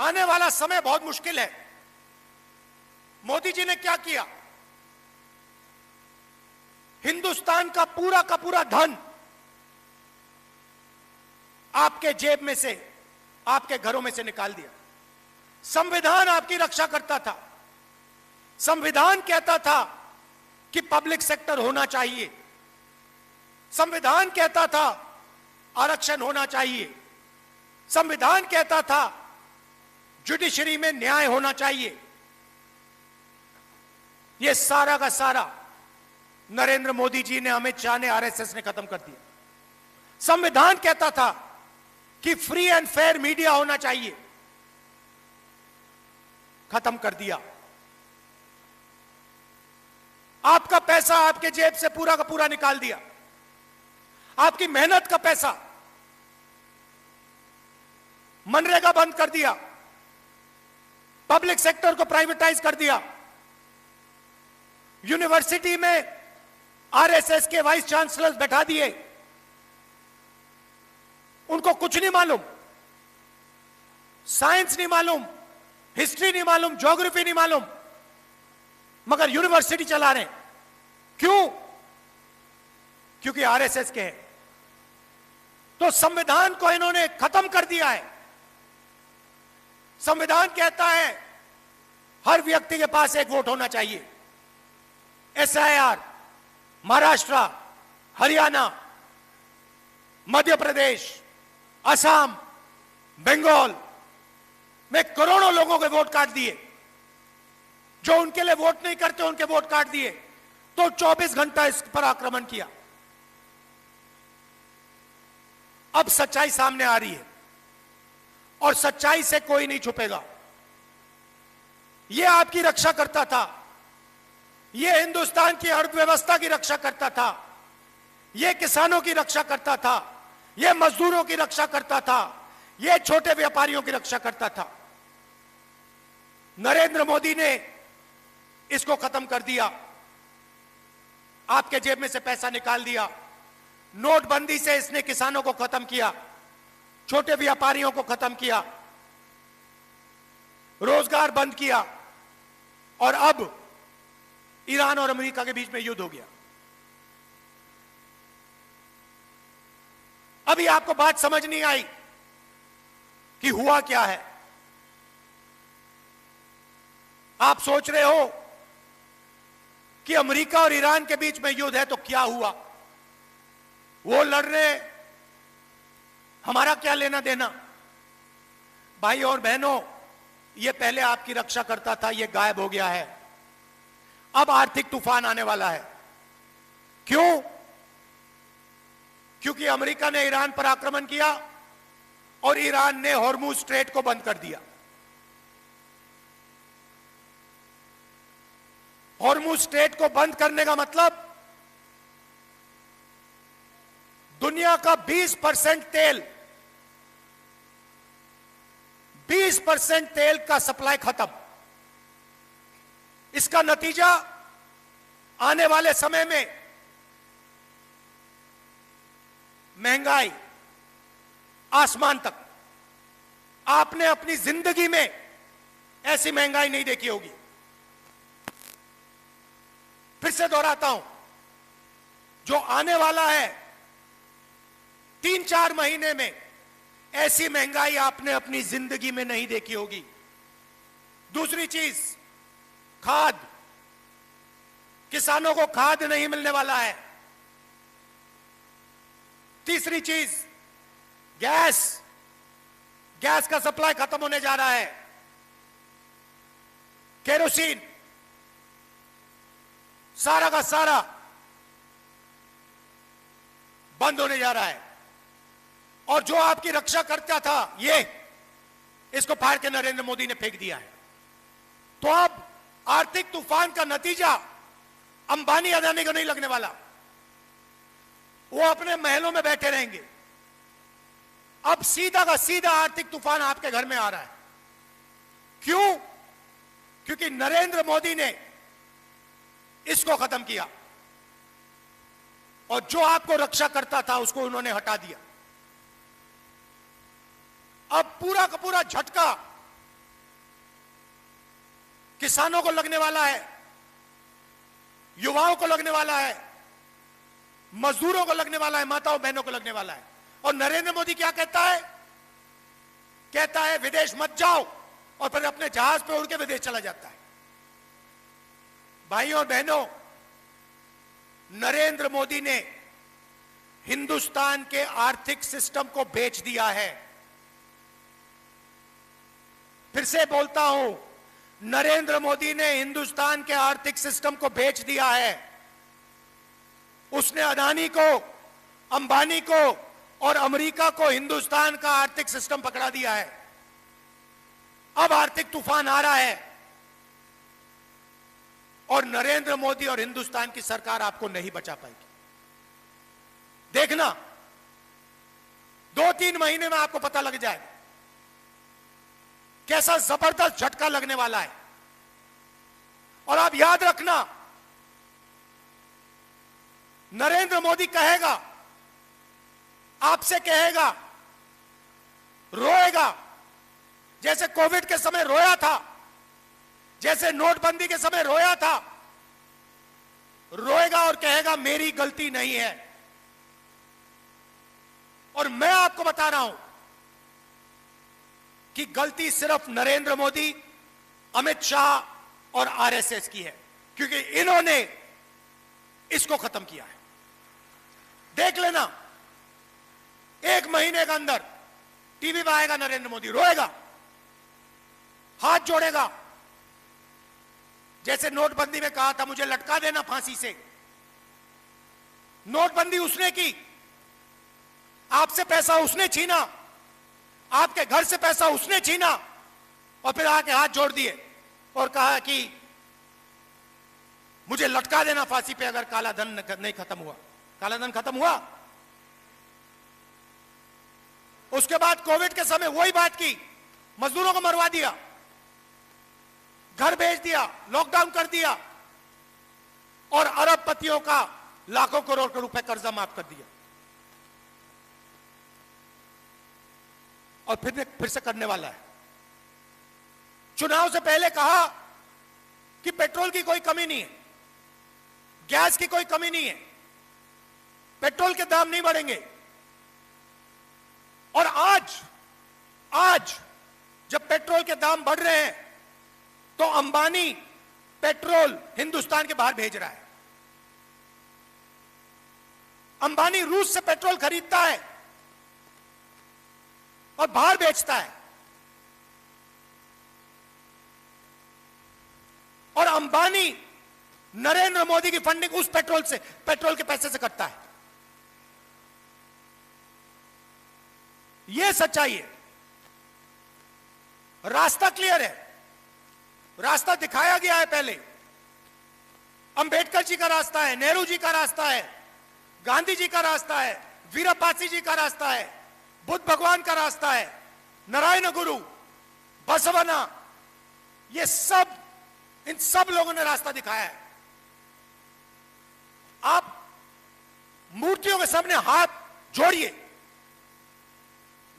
आने वाला समय बहुत मुश्किल है। मोदी जी ने क्या किया? हिंदुस्तान का पूरा धन आपके जेब में से, आपके घरों में से निकाल दिया। संविधान आपकी रक्षा करता था। संविधान कहता था कि पब्लिक सेक्टर होना चाहिए। संविधान कहता था आरक्षण होना चाहिए। संविधान कहता था जुडिशरी में न्याय होना चाहिए। यह सारा का सारा नरेंद्र मोदी जी ने, अमित शाह ने, आरएसएस ने खत्म कर दिया। संविधान कहता था कि फ्री एंड फेयर मीडिया होना चाहिए, खत्म कर दिया। आपका पैसा आपके जेब से पूरा का पूरा निकाल दिया। आपकी मेहनत का पैसा, मनरेगा बंद कर दिया, पब्लिक सेक्टर को प्राइवेटाइज कर दिया। यूनिवर्सिटी में आरएसएस के वाइस चांसलर्स बैठा दिए। उनको कुछ नहीं मालूम, साइंस नहीं मालूम, हिस्ट्री नहीं मालूम, ज्योग्राफी नहीं मालूम, मगर यूनिवर्सिटी चला रहे हैं। क्यों? क्योंकि आरएसएस के हैं। तो संविधान को इन्होंने खत्म कर दिया है। संविधान कहता है हर व्यक्ति के पास एक वोट होना चाहिए। एसआईआर महाराष्ट्र, हरियाणा, मध्य प्रदेश, असम, बंगाल में करोड़ों लोगों के वोट काट दिए। जो उनके लिए वोट नहीं करते उनके वोट काट दिए। तो 24 घंटा इस पर आक्रमण किया। अब सच्चाई सामने आ रही है और सच्चाई से कोई नहीं छुपेगा। यह आपकी रक्षा करता था, यह हिंदुस्तान की अर्थव्यवस्था की रक्षा करता था, यह किसानों की रक्षा करता था, यह मजदूरों की रक्षा करता था, यह छोटे व्यापारियों की रक्षा करता था। नरेंद्र मोदी ने इसको खत्म कर दिया। आपके जेब में से पैसा निकाल दिया। नोटबंदी से इसने किसानों को खत्म किया, छोटे व्यापारियों को खत्म किया, रोजगार बंद किया और अब ईरान और अमेरिका के बीच में युद्ध हो गया। अभी आपको बात समझ नहीं आई कि हुआ क्या है। आप सोच रहे हो कि अमेरिका और ईरान के बीच में युद्ध है तो क्या हुआ, वो लड़ रहे, हमारा क्या लेना देना। भाई और बहनों, ये पहले आपकी रक्षा करता था, ये गायब हो गया है। अब आर्थिक तूफान आने वाला है। क्यों? क्योंकि अमेरिका ने ईरान पर आक्रमण किया और ईरान ने हॉर्मुज स्ट्रेट को बंद कर दिया। हॉर्मुज स्ट्रेट को बंद करने का मतलब दुनिया का 20% तेल, 20% तेल का सप्लाई खत्म। इसका नतीजा आने वाले समय में महंगाई आसमान तक। आपने अपनी जिंदगी में ऐसी महंगाई नहीं देखी होगी। फिर से दोहराता हूं, जो आने वाला है 3-4 महीने में, ऐसी महंगाई आपने अपनी जिंदगी में नहीं देखी होगी। दूसरी चीज, खाद। किसानों को खाद नहीं मिलने वाला है। तीसरी चीज, गैस। गैस का सप्लाई खत्म होने जा रहा है। केरोसिन, सारा का सारा बंद होने जा रहा है। और जो आपकी रक्षा करता था, ये इसको फाड़ के नरेंद्र मोदी ने फेंक दिया है। तो अब आर्थिक तूफान का नतीजा अंबानी अदानी को नहीं लगने वाला। वो अपने महलों में बैठे रहेंगे। अब सीधा का सीधा आर्थिक तूफान आपके घर में आ रहा है। क्यों? क्योंकि नरेंद्र मोदी ने इसको खत्म किया और जो आपको रक्षा करता था उसको उन्होंने हटा दिया। अब पूरा का पूरा झटका किसानों को लगने वाला है, युवाओं को लगने वाला है, मजदूरों को लगने वाला है, माताओं बहनों को लगने वाला है। और नरेंद्र मोदी क्या कहता है? कहता है विदेश मत जाओ, और फिर अपने जहाज पे उड़ के विदेश चला जाता है। भाइयों और बहनों, नरेंद्र मोदी ने हिंदुस्तान के आर्थिक सिस्टम को बेच दिया है। फिर से बोलता हूं, नरेंद्र मोदी ने हिंदुस्तान के आर्थिक सिस्टम को बेच दिया है। उसने अदानी को, अंबानी को और अमेरिका को हिंदुस्तान का आर्थिक सिस्टम पकड़ा दिया है। अब आर्थिक तूफान आ रहा है और नरेंद्र मोदी और हिंदुस्तान की सरकार आपको नहीं बचा पाएगी। देखना, 2-3 महीने में आपको पता लग जाएगा कैसा जबरदस्त झटका लगने वाला है। और आप याद रखना, नरेंद्र मोदी कहेगा, आपसे कहेगा, रोएगा, जैसे कोविड के समय रोया था, जैसे नोटबंदी के समय रोया था, रोएगा और कहेगा मेरी गलती नहीं है। और मैं आपको बता रहा हूं कि गलती सिर्फ नरेंद्र मोदी, अमित शाह और आरएसएस की है, क्योंकि इन्होंने इसको खत्म किया है। देख लेना, 1 महीने के अंदर टीवी पे आएगा नरेंद्र मोदी, रोएगा, हाथ जोड़ेगा, जैसे नोटबंदी में कहा था मुझे लटका देना फांसी से। नोटबंदी उसने की, आपसे पैसा उसने छीना, आपके घर से पैसा उसने छीना, और फिर आके हाथ जोड़ दिए और कहा कि मुझे लटका देना फांसी पे अगर काला धन नहीं खत्म हुआ। काला धन खत्म हुआ। उसके बाद कोविड के समय वही बात की, मजदूरों को मरवा दिया, घर भेज दिया, लॉकडाउन कर दिया और अरबपतियों का लाखों करोड़ रुपए कर्जा माफ कर दिया। और फिर से करने वाला है। चुनाव से पहले कहा कि पेट्रोल की कोई कमी नहीं है, गैस की कोई कमी नहीं है, पेट्रोल के दाम नहीं बढ़ेंगे। और आज जब पेट्रोल के दाम बढ़ रहे हैं तो अंबानी पेट्रोल हिंदुस्तान के बाहर भेज रहा है। अंबानी रूस से पेट्रोल खरीदता है और बाहर बेचता है। और अंबानी नरेंद्र मोदी की फंडिंग उस पेट्रोल के पैसे से करता है। यह सच्चाई है। रास्ता क्लियर है, रास्ता दिखाया गया है पहले। अंबेडकर जी का रास्ता है, नेहरू जी का रास्ता है, गांधी जी का रास्ता है, वीरपासी जी का रास्ता है, बुद्ध भगवान का रास्ता है, नारायण गुरु, बसवना, ये सब, इन सब लोगों ने रास्ता दिखाया है। आप मूर्तियों के सामने हाथ जोड़िए,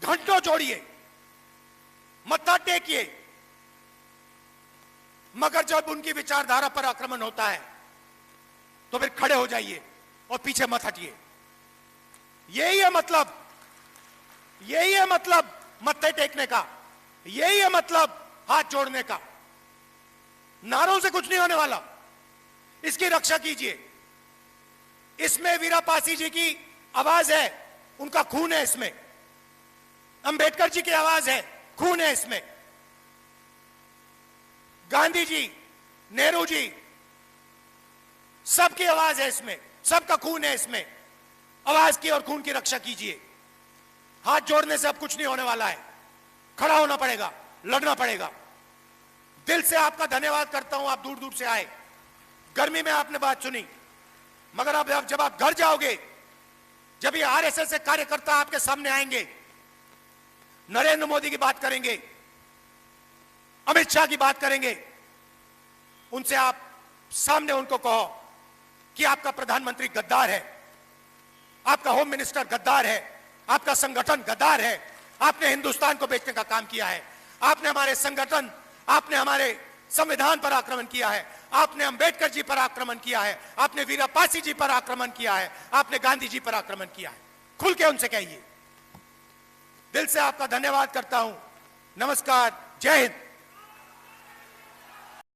घंटों जोड़िए, मत्था टेकिए, मगर जब उनकी विचारधारा पर आक्रमण होता है तो फिर खड़े हो जाइए और पीछे मत हटिए। यही है मतलब, यही है मतलब मत्थे टेकने का, यही है मतलब हाथ जोड़ने का। नारों से कुछ नहीं होने वाला, इसकी रक्षा कीजिए। इसमें वीरापासी जी की आवाज है, उनका खून है इसमें। अंबेडकर जी की आवाज है, खून है इसमें। गांधी जी, नेहरू जी, सबकी आवाज है इसमें, सबका खून है इसमें। आवाज की और खून की रक्षा कीजिए। हाथ जोड़ने से अब कुछ नहीं होने वाला है, खड़ा होना पड़ेगा, लड़ना पड़ेगा। दिल से आपका धन्यवाद करता हूं, आप दूर दूर से आए, गर्मी में आपने बात सुनी, मगर अब जब आप घर जाओगे, जब ये आरएसएस से कार्यकर्ता आपके सामने आएंगे, नरेंद्र मोदी की बात करेंगे, अमित शाह की बात करेंगे, उनसे आप सामने उनको कहो कि आपका प्रधानमंत्री गद्दार है, आपका होम मिनिस्टर गद्दार है, आपका संगठन गद्दार है, आपने हिंदुस्तान को बेचने का काम किया है, आपने हमारे संगठन, आपने हमारे संविधान पर आक्रमण किया है, आपने अंबेडकर जी पर आक्रमण किया है, आपने वीरापासी जी पर आक्रमण किया है, आपने गांधी जी पर आक्रमण किया है। खुल के उनसे कहिए। दिल से आपका धन्यवाद करता हूं। नमस्कार, जय हिंद।